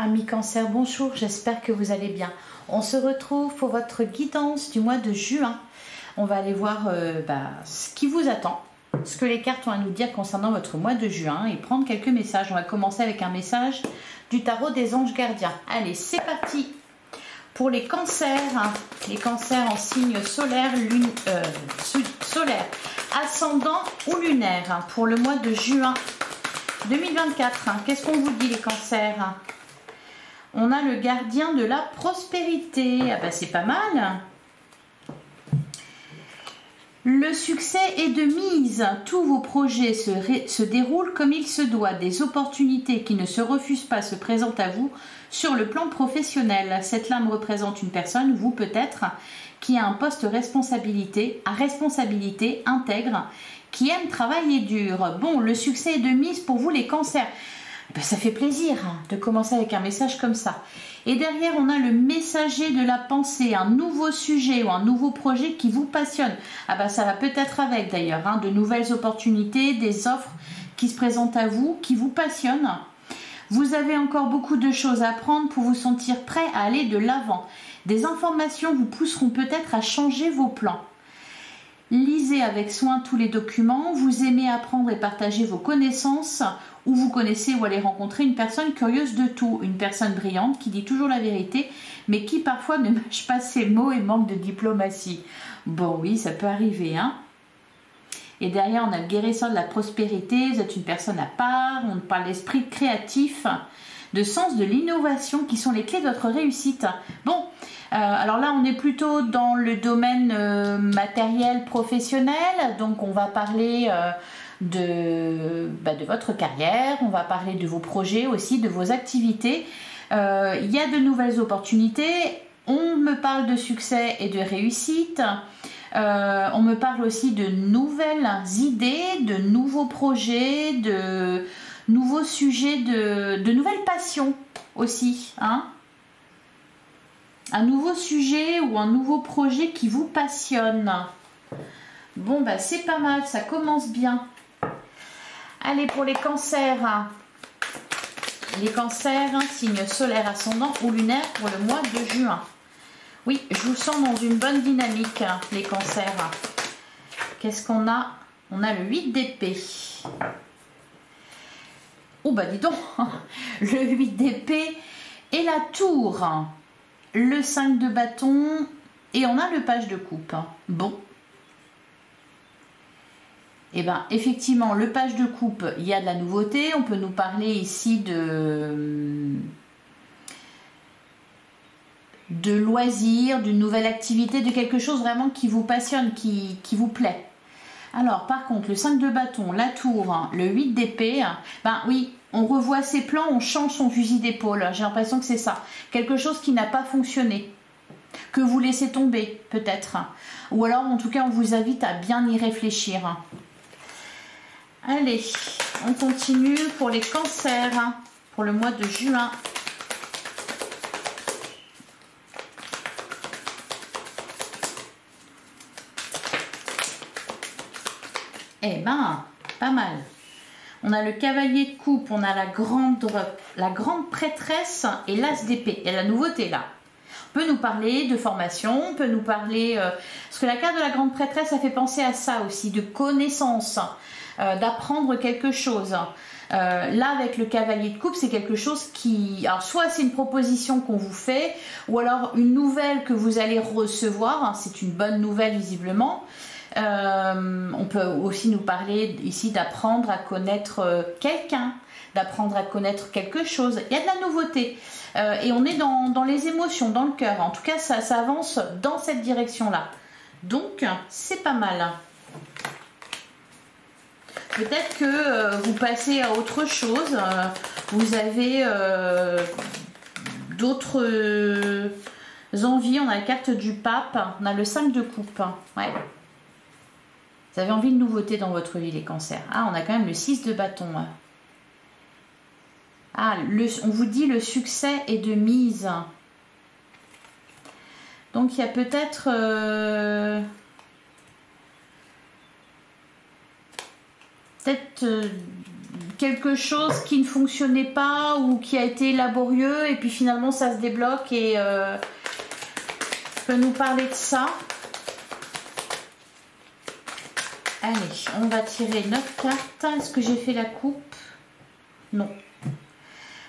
Amis Cancer, bonjour, j'espère que vous allez bien. On se retrouve pour votre guidance du mois de juin. On va aller voir ce qui vous attend, ce que les cartes ont à nous dire concernant votre mois de juin et prendre quelques messages. On va commencer avec un message du tarot des anges gardiens. Allez, c'est parti pour les cancers. Les cancers en signe solaire, solaire, ascendant ou lunaire pour le mois de juin 2024. Qu'est-ce qu'on vous dit les cancers? On a le gardien de la prospérité. Ah bah c'est pas mal. Le succès est de mise. Tous vos projets se déroulent comme il se doit. Des opportunités qui ne se refusent pas se présentent à vous sur le plan professionnel. Cette lame représente une personne, vous peut-être, qui a un poste à responsabilité intègre, qui aime travailler dur. Bon, le succès est de mise pour vous les cancers. Ben, ça fait plaisir de commencer avec un message comme ça. Et derrière, on a le messager de la pensée, un nouveau sujet ou un nouveau projet qui vous passionne. Ah ben, ça va peut-être avec d'ailleurs, de nouvelles opportunités, des offres qui se présentent à vous, qui vous passionnent. Vous avez encore beaucoup de choses à apprendre pour vous sentir prêt à aller de l'avant. Des informations vous pousseront peut-être à changer vos plans. Lisez avec soin tous les documents, vous aimez apprendre et partager vos connaissances, ou vous connaissez ou allez rencontrer une personne curieuse de tout, une personne brillante qui dit toujours la vérité, mais qui parfois ne mâche pas ses mots et manque de diplomatie. Bon oui, ça peut arriver, Et derrière, on a le guérisseur de la prospérité, vous êtes une personne à part, on parle d'esprit créatif, de sens de l'innovation qui sont les clés de votre réussite. Bon, alors là, on est plutôt dans le domaine matériel professionnel, donc on va parler de votre carrière, on va parler de vos projets aussi, de vos activités. Il y a de nouvelles opportunités, on me parle de succès et de réussite. On me parle aussi de nouvelles idées, de nouveaux projets, de nouveaux sujets, de nouvelles passions aussi. Un nouveau sujet ou un nouveau projet qui vous passionne. Bon, bah c'est pas mal, ça commence bien. Allez, pour les cancers. Les cancers, signe solaire, ascendant ou lunaire pour le mois de juin. Oui, je vous sens dans une bonne dynamique, les cancers. Qu'est-ce qu'on a? On a le 8 d'épée. Oh bah dis donc, le 8 d'épée et la tour. Le 5 de bâton et on a le page de coupe. Bon. Et bien effectivement, le page de coupe, il y a de la nouveauté. On peut nous parler ici de loisirs, d'une nouvelle activité, de quelque chose vraiment qui vous passionne, qui vous plaît. Alors par contre, le 5 de bâton, la tour, le 8 d'épée, ben oui, on revoit ses plans, on change son fusil d'épaule. J'ai l'impression que c'est ça. Quelque chose qui n'a pas fonctionné, que vous laissez tomber peut-être. Ou alors en tout cas, on vous invite à bien y réfléchir. Allez, on continue pour les cancers, pour le mois de juin. Eh ben, pas mal. On a le cavalier de coupe, on a la grande prêtresse et l'as d'épée. Et la nouveauté là. On peut nous parler de formation, on peut nous parler... parce que la carte de la grande prêtresse, ça fait penser à ça aussi, de connaissance, d'apprendre quelque chose. Là, avec le cavalier de coupe, c'est quelque chose qui... Alors, soit c'est une proposition qu'on vous fait, ou alors une nouvelle que vous allez recevoir. C'est une bonne nouvelle, visiblement. On peut aussi nous parler ici d'apprendre à connaître quelqu'un, d'apprendre à connaître quelque chose. Il y a de la nouveauté et on est dans les émotions, dans le cœur. En tout cas, ça avance dans cette direction-là. Donc, c'est pas mal. Peut-être que vous passez à autre chose. Vous avez d'autres envies. On a la carte du pape. On a le 5 de coupe. Ouais. Vous avez envie de nouveauté dans votre vie, les cancers. Ah, on a quand même le 6 de bâton. Ah, on vous dit le succès est de mise. Donc, il y a peut-être... quelque chose qui ne fonctionnait pas ou qui a été laborieux et puis finalement ça se débloque et peut nous parler de ça. Allez, on va tirer 9 cartes. Est-ce que j'ai fait la coupe? Non.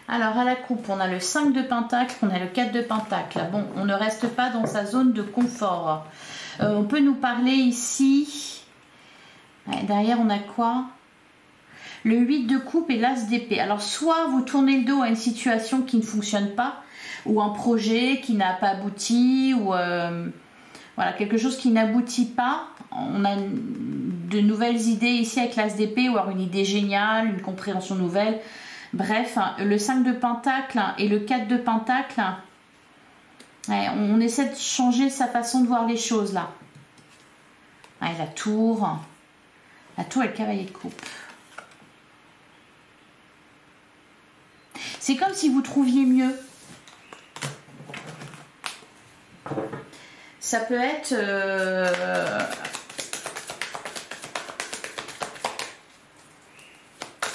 Alors à la coupe, on a le 5 de pentacle, on a le 4 de pentacle. Bon, on ne reste pas dans sa zone de confort. On peut nous parler ici. Ouais, derrière, on a quoi? Le 8 de coupe et l'as d'épée. Alors soit vous tournez le dos à une situation qui ne fonctionne pas, ou un projet qui n'a pas abouti, ou voilà, quelque chose qui n'aboutit pas. On a de nouvelles idées ici avec l'as d'épée, ou alors une idée géniale, une compréhension nouvelle. Bref, le 5 de pentacle et le 4 de pentacle, ouais, on essaie de changer sa façon de voir les choses là. Ouais, la tour et le cavalier de coupe. C'est comme si vous trouviez mieux. Ça peut être...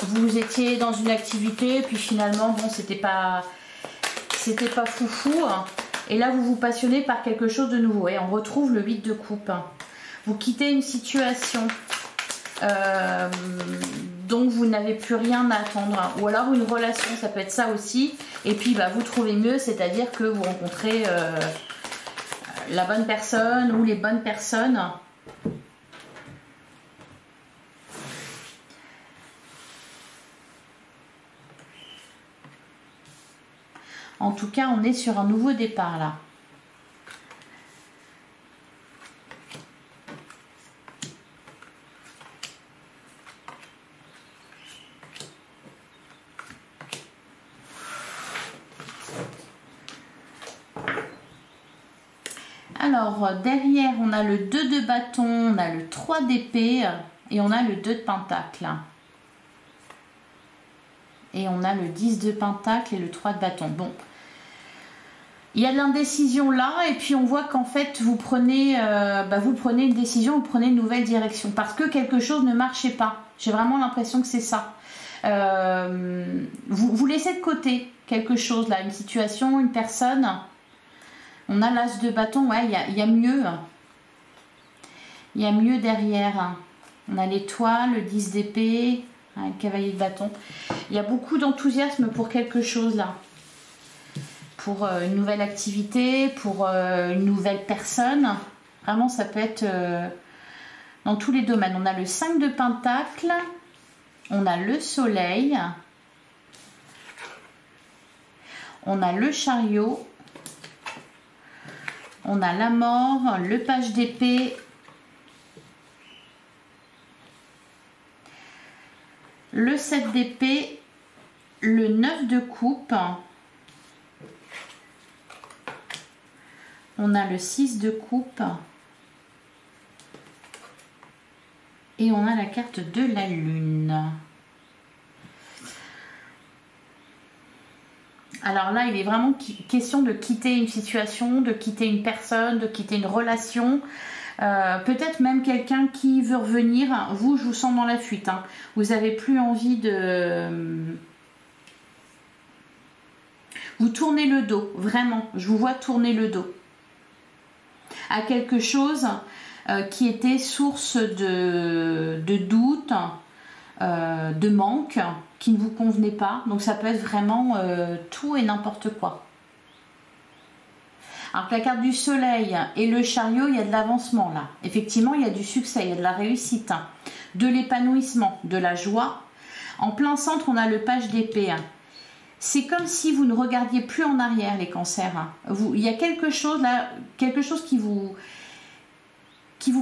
vous étiez dans une activité, puis finalement, bon, c'était pas foufou. Hein, et là, vous vous passionnez par quelque chose de nouveau. Et on retrouve le 8 de coupe. Hein. Vous quittez une situation dont vous n'avez plus rien à attendre. Hein, ou alors une relation, ça peut être ça aussi. Et puis, bah, vous trouvez mieux, c'est-à-dire que vous rencontrez la bonne personne ou les bonnes personnes. En tout cas, on est sur un nouveau départ là. Alors, derrière, on a le 2 de bâton, on a le 3 d'épée et on a le 2 de pentacle. Et on a le 10 de pentacle et le 3 de bâton. Bon, il y a de l'indécision là et puis on voit qu'en fait vous prenez une décision, vous prenez une nouvelle direction parce que quelque chose ne marchait pas. J'ai vraiment l'impression que c'est ça. Vous laissez de côté quelque chose là, une situation, une personne. On a l'as de bâton, ouais, il y a mieux. Il y a mieux derrière. On a l'étoile, le 10 d'épée, le cavalier de bâton. Il y a beaucoup d'enthousiasme pour quelque chose là. Pour une nouvelle activité, pour une nouvelle personne. Vraiment, ça peut être dans tous les domaines. On a le 5 de pentacle, on a le soleil, on a le chariot, on a la mort, le page d'épée, le 7 d'épée, le 9 de coupe, on a le 6 de coupe et on a la carte de la lune. Alors là, il est vraiment question de quitter une situation, de quitter une personne, de quitter une relation. Peut-être même quelqu'un qui veut revenir. Vous, je vous sens dans la fuite. Hein. Vous n'avez plus envie de... Vous tournez le dos, vraiment. Je vous vois tourner le dos à quelque chose qui était source de doute, de manque, qui ne vous convenait pas. Donc ça peut être vraiment tout et n'importe quoi. Alors que la carte du soleil et le chariot, il y a de l'avancement là. Effectivement, il y a du succès, il y a de la réussite, hein, de l'épanouissement, de la joie. En plein centre, on a le page d'épée. C'est comme si vous ne regardiez plus en arrière, les cancers. Hein. Il y a quelque chose là, quelque chose qui vous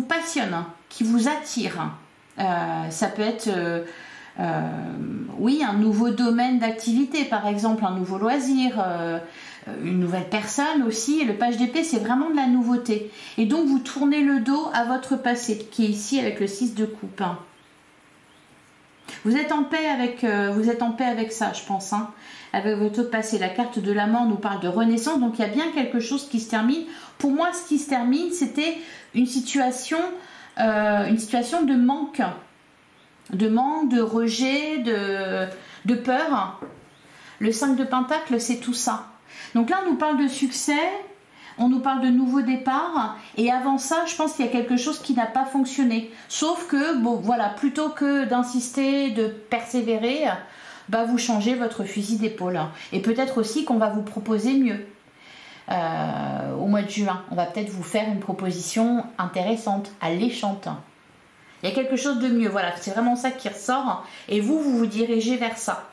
passionne, hein, qui vous attire. Ça peut être, oui, un nouveau domaine d'activité, par exemple, un nouveau loisir, une nouvelle personne aussi. Et le page d'épée, c'est vraiment de la nouveauté. Et donc, vous tournez le dos à votre passé, qui est ici avec le 6 de coupe. Hein. Vous êtes en paix avec ça, je pense, hein, avec votre passé. La carte de la mort nous parle de renaissance, donc il y a bien quelque chose qui se termine. Pour moi, ce qui se termine, c'était une situation de manque. de manque, de rejet, de peur. Le 5 de Pentacle, c'est tout ça. Donc là, on nous parle de succès, on nous parle de nouveau départ, et avant ça, je pense qu'il y a quelque chose qui n'a pas fonctionné. Sauf que, bon, voilà, plutôt que d'insister, de persévérer, bah, vous changez votre fusil d'épaule. Et peut-être aussi qu'on va vous proposer mieux. Au mois de juin, on va peut-être vous faire une proposition intéressante, alléchante. Il y a quelque chose de mieux, voilà, c'est vraiment ça qui ressort, et vous vous dirigez vers ça.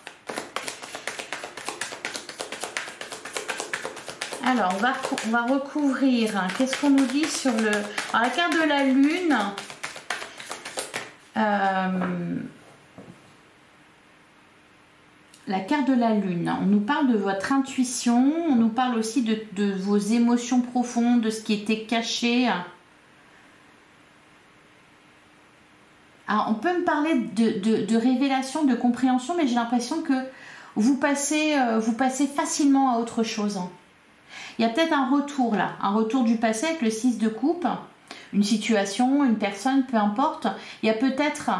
Alors, on va recouvrir. Qu'est-ce qu'on nous dit sur le... Alors, la carte de la Lune. La carte de la Lune. On nous parle de votre intuition. On nous parle aussi de vos émotions profondes, de ce qui était caché. Alors, on peut me parler de révélation, de compréhension, mais j'ai l'impression que vous passez facilement à autre chose. Il y a peut-être un retour là, un retour du passé avec le 6 de coupe, une situation, une personne, peu importe. Il y a peut-être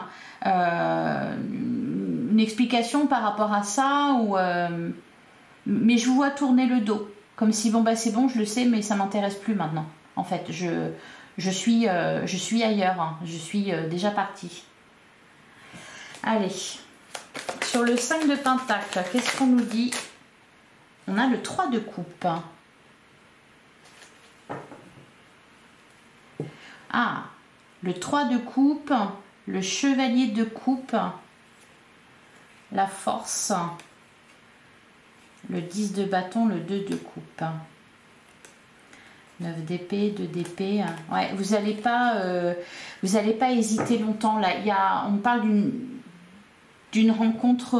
une explication par rapport à ça, mais je vous vois tourner le dos, comme si bon bah c'est bon, je le sais, mais ça m'intéresse plus maintenant. En fait, je suis ailleurs, hein. Je suis déjà partie. Allez, sur le 5 de Pentacle, qu'est-ce qu'on nous dit? On a le 3 de coupe. Ah, le 3 de coupe, le chevalier de coupe, la force, le 10 de bâton, le 2 de coupe. 9 d'épée, 2 d'épée. Ouais, vous n'allez pas hésiter longtemps là. On parle d'une rencontre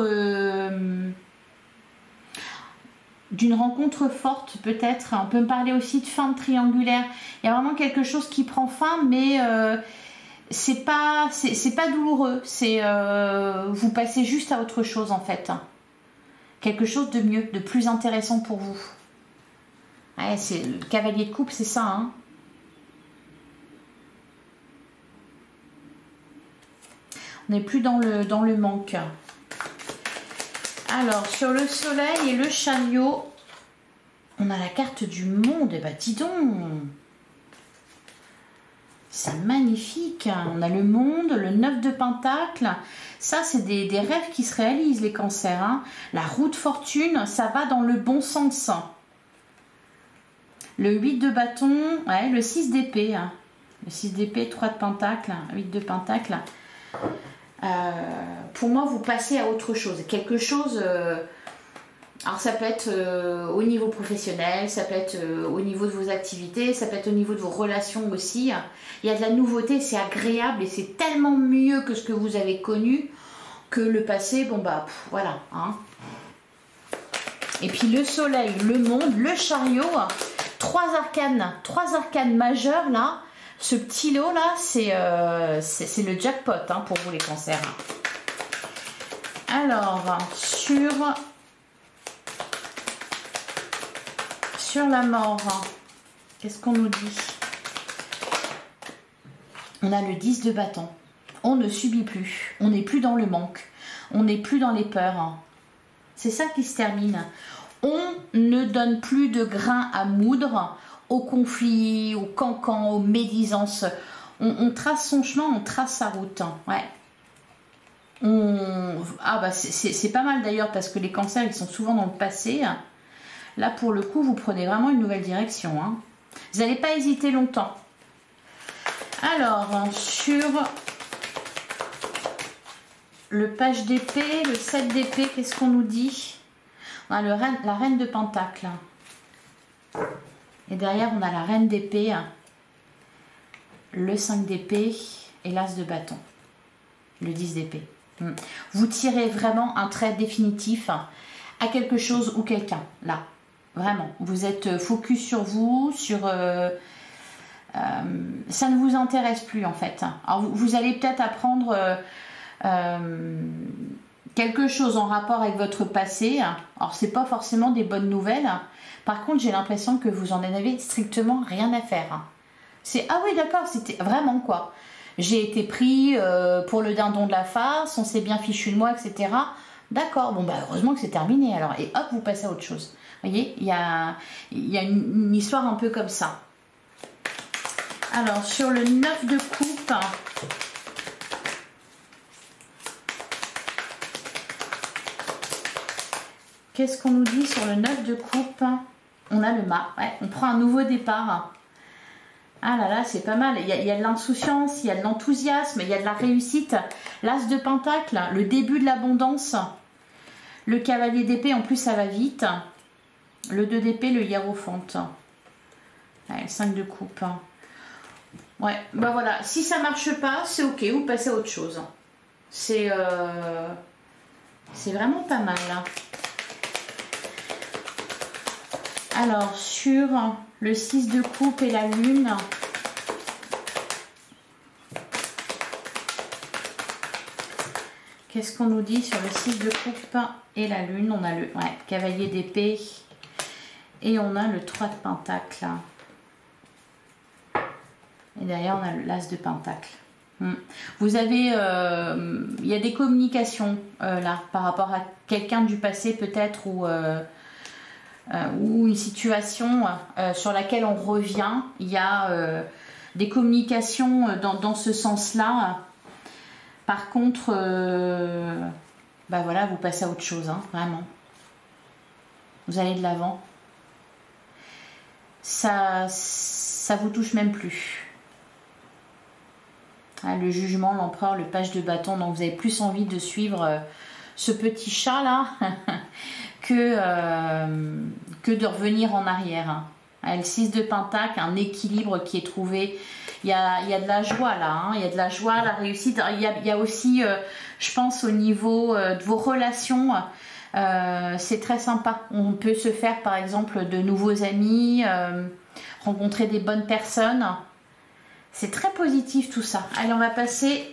forte peut-être. On peut me parler aussi de fin de triangulaire. Il y a vraiment quelque chose qui prend fin, mais c'est pas douloureux. Vous passez juste à autre chose en fait. Quelque chose de mieux, de plus intéressant pour vous. Ouais, c'est le cavalier de coupe, c'est ça, hein. On n'est plus dans le manque. Alors, sur le soleil et le chariot, on a la carte du monde. Eh ben, dis donc, c'est magnifique. On a le monde, le 9 de pentacle. Ça, c'est des rêves qui se réalisent, les cancers, hein. La roue de fortune, ça va dans le bon sens. Le 8 de bâton, ouais, le 6 d'épée. Hein. Le 6 d'épée, 3 de pentacle, 8 de pentacle. Pour moi, vous passez à autre chose. Quelque chose... alors, ça peut être au niveau professionnel, ça peut être au niveau de vos activités, ça peut être au niveau de vos relations aussi. Il y a de la nouveauté, c'est agréable et c'est tellement mieux que ce que vous avez connu que le passé, bon bah, voilà. Hein. Et puis le soleil, le monde, le chariot... Trois arcanes majeures là. Ce petit lot là, c'est le jackpot hein, pour vous les cancers. Alors, sur la mort, qu'est-ce qu'on nous dit? On a le 10 de bâton. On ne subit plus. On n'est plus dans le manque. On n'est plus dans les peurs. C'est ça qui se termine. On ne donne plus de grain à moudre au conflit, au cancan, aux médisances. On trace son chemin, on trace sa route. Ouais. Ah bah c'est pas mal d'ailleurs parce que les cancers ils sont souvent dans le passé. Là pour le coup vous prenez vraiment une nouvelle direction. Hein. Vous n'allez pas hésiter longtemps. Alors sur le page d'épée, le 7 d'épée, qu'est-ce qu'on nous dit? On a la reine de pentacle. Et derrière, on a la reine d'épée, le 5 d'épée et l'as de bâton. Le 10 d'épée. Vous tirez vraiment un trait définitif à quelque chose ou quelqu'un. Là, vraiment. Vous êtes focus sur vous, sur... ça ne vous intéresse plus, en fait. Alors, vous allez peut-être apprendre... quelque chose en rapport avec votre passé. Alors c'est pas forcément des bonnes nouvelles. Par contre j'ai l'impression que vous en avez strictement rien à faire. C'est ah oui d'accord, c'était vraiment quoi. j'ai été pris pour le dindon de la farce, on s'est bien fichu de moi, etc. D'accord, bon bah heureusement que c'est terminé alors. Et hop, vous passez à autre chose. Vous voyez, il y a une histoire un peu comme ça. Alors, sur le 9 de coupe, qu'est-ce qu'on nous dit sur le 9 de coupe? On a le mât, ouais, on prend un nouveau départ. Ah là là, c'est pas mal. Il y a de l'insouciance, il y a de l'enthousiasme, il y a de la réussite. L'as de pentacle, le début de l'abondance. Le cavalier d'épée, en plus ça va vite. Le 2 d'épée, le hiérophante. Ouais, le 5 de coupe. Ouais, bah voilà. Si ça marche pas, c'est ok, vous passez à autre chose. C'est vraiment pas mal. Alors, sur le 6 de coupe et la lune, qu'est-ce qu'on nous dit sur le 6 de coupe et la lune? On a le cavalier d'épée et on a le 3 de pentacle. Et derrière, on a l'as de pentacle. Vous avez, il y a des communications là, par rapport à quelqu'un du passé peut-être, ou une situation sur laquelle on revient. Il y a des communications dans ce sens-là. Par contre, bah voilà, vous passez à autre chose, hein, vraiment. Vous allez de l'avant. Ça vous touche même plus. Le jugement, l'empereur, le page de bâton. Donc vous avez plus envie de suivre ce petit chat là que de revenir en arrière. Le 6 de pentacle, un équilibre qui est trouvé. Il y a de la joie là, hein. Il y a de la joie, la réussite. Il y a aussi, je pense, au niveau de vos relations, c'est très sympa. On peut se faire par exemple de nouveaux amis, rencontrer des bonnes personnes. C'est très positif tout ça. Allez, on va passer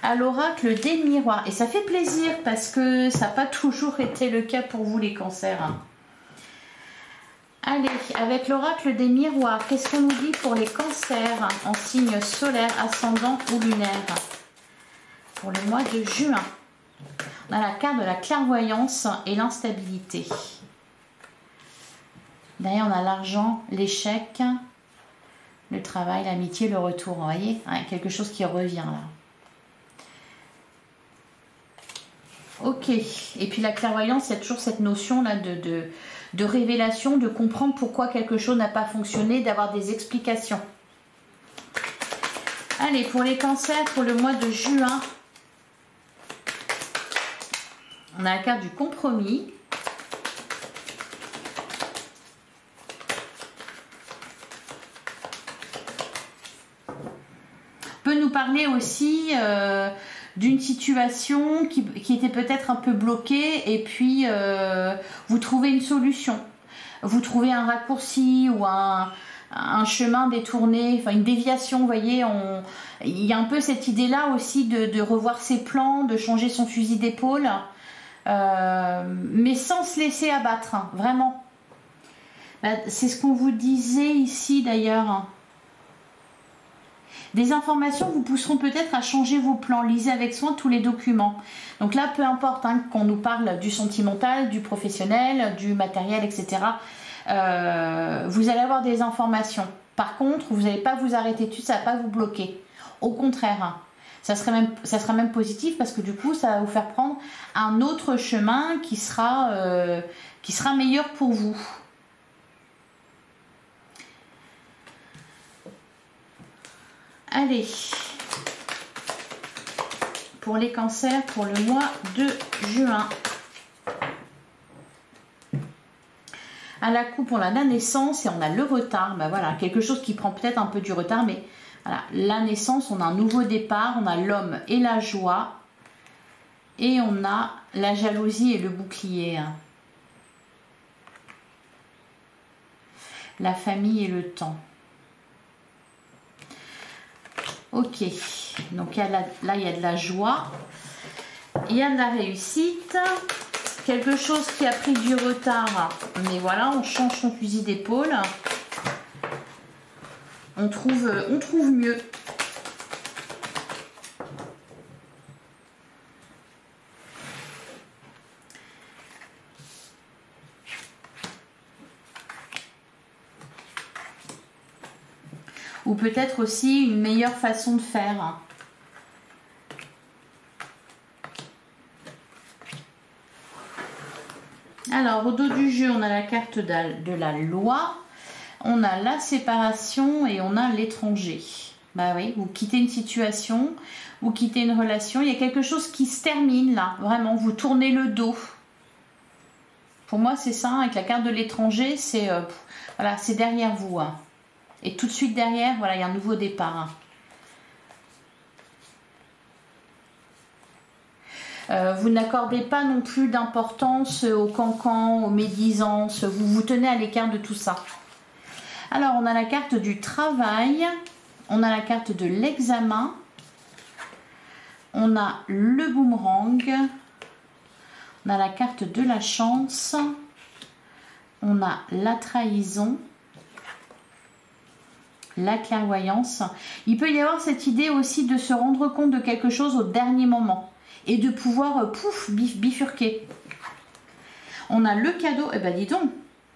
à l'oracle des miroirs. Et ça fait plaisir parce que ça n'a pas toujours été le cas pour vous les cancers. Allez, avec l'oracle des miroirs, qu'est-ce qu'on nous dit pour les cancers en signe solaire, ascendant ou lunaire pour le mois de juin? On a la carte de la clairvoyance et l'instabilité. Derrière, on a l'argent, l'échec, le travail, l'amitié, le retour. Vous voyez, quelque chose qui revient là. Ok. Et puis la clairvoyance, il y a toujours cette notion là de révélation, de comprendre pourquoi quelque chose n'a pas fonctionné, d'avoir des explications. Allez, pour les cancers, pour le mois de juin, on a la carte du compromis. Peut nous parler aussi d'une situation qui était peut-être un peu bloquée, et puis vous trouvez une solution, vous trouvez un raccourci ou un chemin détourné, enfin une déviation. Vous voyez, il y a un peu cette idée là aussi de revoir ses plans, de changer son fusil d'épaule, mais sans se laisser abattre, hein, vraiment. C'est ce qu'on vous disait ici d'ailleurs. Des informations vous pousseront peut-être à changer vos plans. Lisez avec soin tous les documents. Donc là, peu importe hein, qu'on nous parle du sentimental, du professionnel, du matériel, etc. Vous allez avoir des informations. Par contre, vous n'allez pas vous arrêter dessus, ça ne va pas vous bloquer. Au contraire, hein, ça sera même positif parce que du coup, ça va vous faire prendre un autre chemin qui sera meilleur pour vous. Allez, pour les cancers, pour le mois de juin. À la coupe, on a la naissance et on a le retard. Ben voilà, quelque chose qui prend peut-être un peu du retard, mais voilà, la naissance, on a un nouveau départ, on a l'homme et la joie, et on a la jalousie et le bouclier. La famille et le temps. Ok, donc là il y a de la joie, il y a de la réussite, quelque chose qui a pris du retard, mais voilà, on change son fusil d'épaule, on trouve mieux. Ou peut-être aussi une meilleure façon de faire. Alors, au dos du jeu, on a la carte de la loi, on a la séparation et on a l'étranger. Bah oui, vous quittez une situation, vous quittez une relation, il y a quelque chose qui se termine là, vraiment, vous tournez le dos. Pour moi, c'est ça, avec la carte de l'étranger, c'est voilà, c'est derrière vous. Hein. Et tout de suite derrière, voilà, il y a un nouveau départ. Hein. Vous n'accordez pas non plus d'importance aux cancans, aux médisances. Vous vous tenez à l'écart de tout ça. Alors, on a la carte du travail. On a la carte de l'examen. On a le boomerang. On a la carte de la chance. On a la trahison. La clairvoyance. Il peut y avoir cette idée aussi de se rendre compte de quelque chose au dernier moment. Et de pouvoir, pouf, bifurquer. On a le cadeau, eh ben dis donc,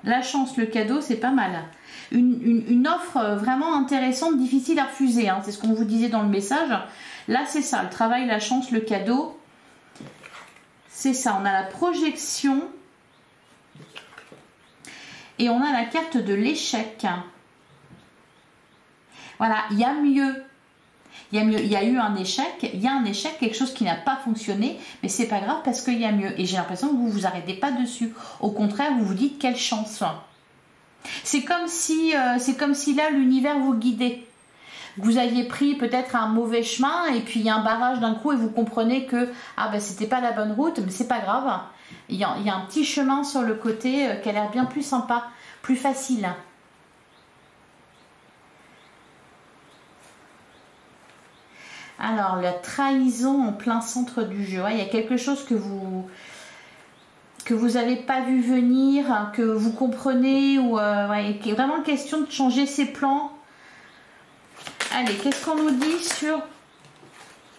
la chance, le cadeau, c'est pas mal. Une offre vraiment intéressante, difficile à refuser, hein, c'est ce qu'on vous disait dans le message. Là, c'est ça, le travail, la chance, le cadeau. C'est ça, on a la projection. Et on a la carte de l'échec. Voilà, il y a mieux. Il y a eu un échec, il y a un échec, quelque chose qui n'a pas fonctionné, mais c'est pas grave parce qu'il y a mieux. Et j'ai l'impression que vous vous arrêtez pas dessus. Au contraire, vous vous dites quelle chance. C'est comme si là l'univers vous guidait. Vous aviez pris peut-être un mauvais chemin et puis il y a un barrage d'un coup et vous comprenez que ah ben c'était pas la bonne route, mais c'est pas grave. Il y a un petit chemin sur le côté qui a l'air bien plus sympa, plus facile. Alors, la trahison en plein centre du jeu. Ouais, il y a quelque chose que vous n'avez pas vu venir, que vous comprenez, ou ouais, qui est vraiment question de changer ses plans. Allez, qu'est-ce qu'on nous dit sur,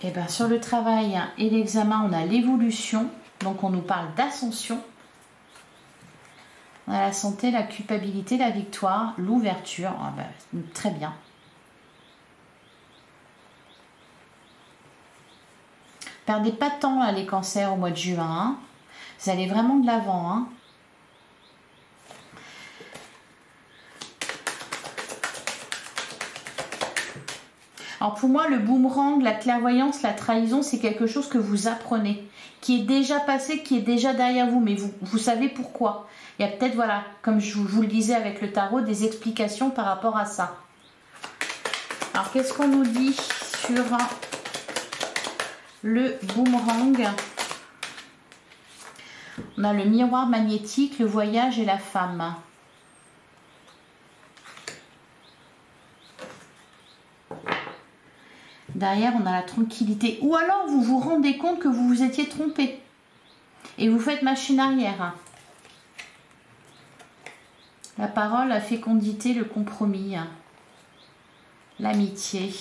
eh ben, sur le travail et l'examen? On a l'évolution, donc on nous parle d'ascension. On a la santé, la culpabilité, la victoire, l'ouverture. Ah ben, très bien. Perdez pas de temps là, les cancers au mois de juin. Hein. Vous allez vraiment de l'avant. Hein. Alors pour moi, le boomerang, la clairvoyance, la trahison, c'est quelque chose que vous apprenez, qui est déjà passé, qui est déjà derrière vous, mais vous savez pourquoi. Il y a peut-être, voilà, comme je vous le disais avec le tarot, des explications par rapport à ça. Alors qu'est-ce qu'on nous dit sur le boomerang? On a le miroir magnétique, le voyage et la femme. Derrière, on a la tranquillité. Ou alors, vous vous rendez compte que vous vous étiez trompé. Et vous faites machine arrière. La parole, la fécondité, le compromis. L'amitié.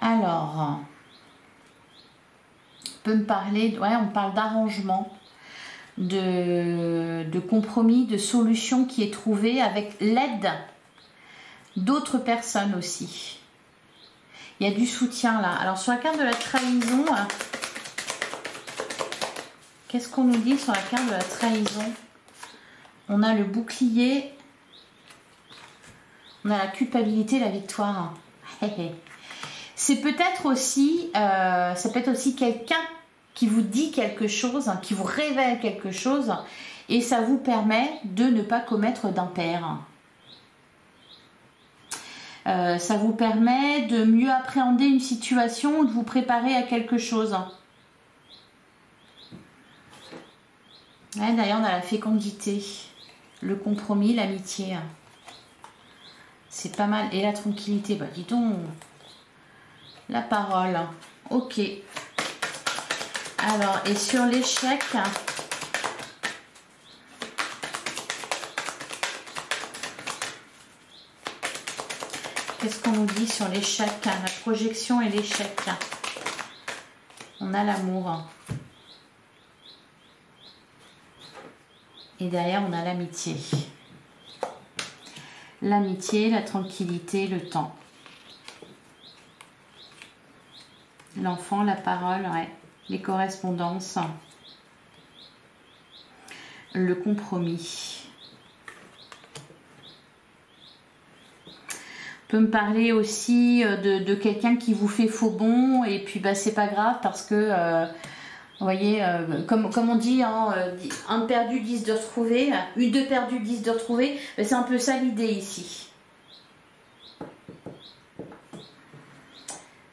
Alors, on peut me parler, ouais, on parle d'arrangement, de compromis, de solution qui est trouvée avec l'aide d'autres personnes aussi. Il y a du soutien là. Alors sur la carte de la trahison, qu'est-ce qu'on nous dit sur la carte de la trahison? On a le bouclier, on a la culpabilité, la victoire. C'est peut-être aussi, ça peut être aussi quelqu'un qui vous dit quelque chose, qui vous révèle quelque chose, et ça vous permet de ne pas commettre d'impair. Ça vous permet de mieux appréhender une situation ou de vous préparer à quelque chose. Ouais, d'ailleurs, on a la fécondité, le compromis, l'amitié. C'est pas mal. Et la tranquillité, bah dis donc. La parole. Ok. Alors, et sur l'échec, qu'est-ce qu'on nous dit sur l'échec? La projection et l'échec. On a l'amour. Et derrière, on a l'amitié. L'amitié, la tranquillité, le temps. L'enfant, la parole, ouais. Les correspondances. Le compromis. On peut me parler aussi de quelqu'un qui vous fait faux bond et puis bah, c'est pas grave parce que vous voyez, comme on dit, hein, un perdu, 10 de retrouver, une de perdu, 10 de retrouver, c'est un peu ça l'idée ici.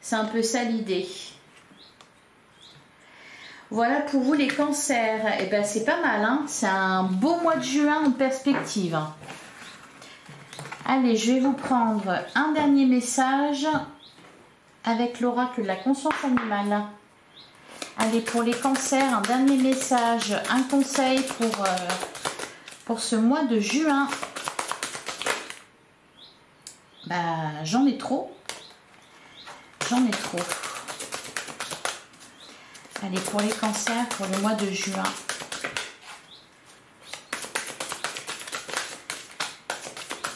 C'est un peu ça l'idée. Voilà pour vous les cancers. Et ben c'est pas mal, hein, c'est un beau mois de juin en perspective. Allez, je vais vous prendre un dernier message avec l'oracle de la conscience animale. Allez, pour les cancers, un dernier message, un conseil pour ce mois de juin. Bah, j'en ai trop. J'en ai trop. Allez, pour les cancers, pour le mois de juin.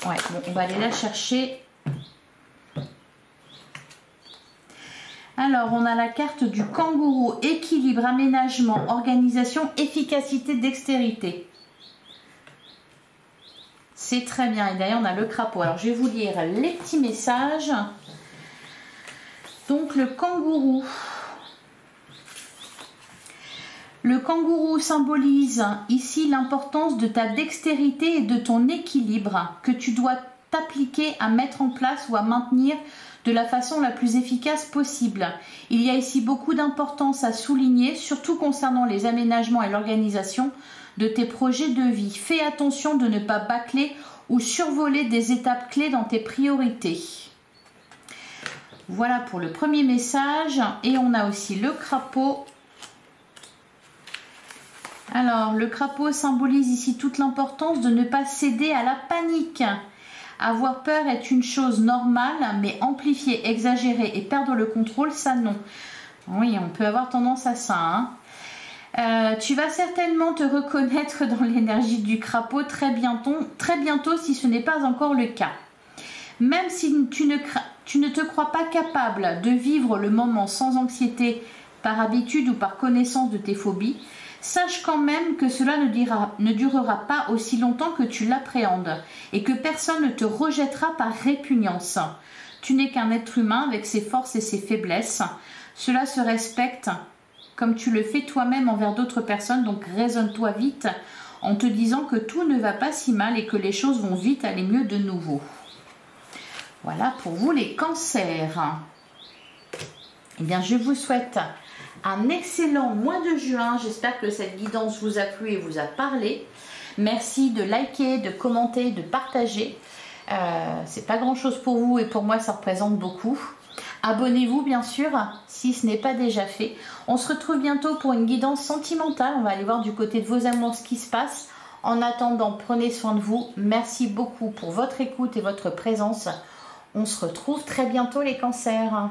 Ouais, bon, on va aller la chercher. Alors, on a la carte du kangourou, équilibre, aménagement, organisation, efficacité, dextérité. C'est très bien. Et d'ailleurs, on a le crapaud. Alors, je vais vous lire les petits messages. Donc, le kangourou. Le kangourou symbolise ici l'importance de ta dextérité et de ton équilibre que tu dois t'appliquer à mettre en place ou à maintenir de la façon la plus efficace possible. Il y a ici beaucoup d'importance à souligner, surtout concernant les aménagements et l'organisation de tes projets de vie. Fais attention de ne pas bâcler ou survoler des étapes clés dans tes priorités. Voilà pour le premier message. Et on a aussi le crapaud. Alors, le crapaud symbolise ici toute l'importance de ne pas céder à la panique. Avoir peur est une chose normale, mais amplifier, exagérer et perdre le contrôle, ça non. Oui, on peut avoir tendance à ça. Hein. Tu vas certainement te reconnaître dans l'énergie du crapaud très bientôt si ce n'est pas encore le cas. Même si tu ne te crois pas capable de vivre le moment sans anxiété par habitude ou par connaissance de tes phobies, sache quand même que cela ne durera pas aussi longtemps que tu l'appréhendes et que personne ne te rejettera par répugnance. Tu n'es qu'un être humain avec ses forces et ses faiblesses. Cela se respecte comme tu le fais toi-même envers d'autres personnes, donc raisonne-toi vite en te disant que tout ne va pas si mal et que les choses vont vite aller mieux de nouveau. Voilà pour vous les cancers. Eh bien, je vous souhaite un excellent mois de juin. J'espère que cette guidance vous a plu et vous a parlé. Merci de liker, de commenter, de partager. C'est pas grand chose pour vous et pour moi ça représente beaucoup. Abonnez-vous bien sûr si ce n'est pas déjà fait. On se retrouve bientôt pour une guidance sentimentale. On va aller voir du côté de vos amours ce qui se passe. En attendant, prenez soin de vous. Merci beaucoup pour votre écoute et votre présence. On se retrouve très bientôt les cancers.